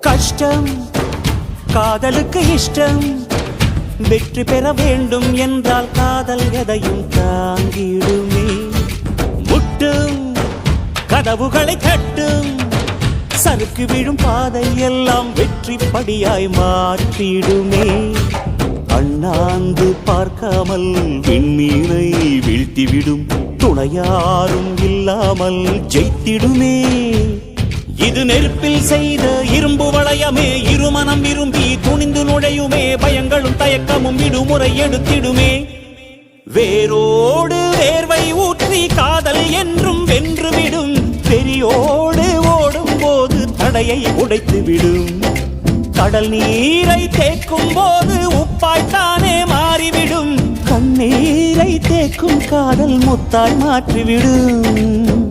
கஷ்டம் காதலுக்கு இஷ்டம், வெற்றி பெற வேண்டும் என்றால் காதல் எதையும் தாங்கிடுமே. முட்டும் கதவுகளை தட்டும், சறுக்கு விழும் பாதை எல்லாம் வெற்றி படியாய் மாற்றிடுமே. அண்ணாந்து பார்க்காமல் விண்மீனை வீழ்த்திவிடும், துணையாரும் இல்லாமல் ஜெயித்திடுமே. இது நெருப்பில் செய்த இரும்பு வளையமே, இருமனம் விரும்பி துணிந்து நுழையுமே. பயங்களும் தயக்கமும் விடுமுறை எடுத்திடுமே. வேரோடு வேர்வை ஊற்றி காதல் என்றும் வென்றுவிடும், பெரியோடு ஓடும் போது தடையை உடைத்து விடும். கடல் நீரை தேக்கும் போது உப்பாய்த்தானே மாறிவிடும், கண்ணீரை தேக்கும் காதல் முத்தாய் மாற்றிவிடும்.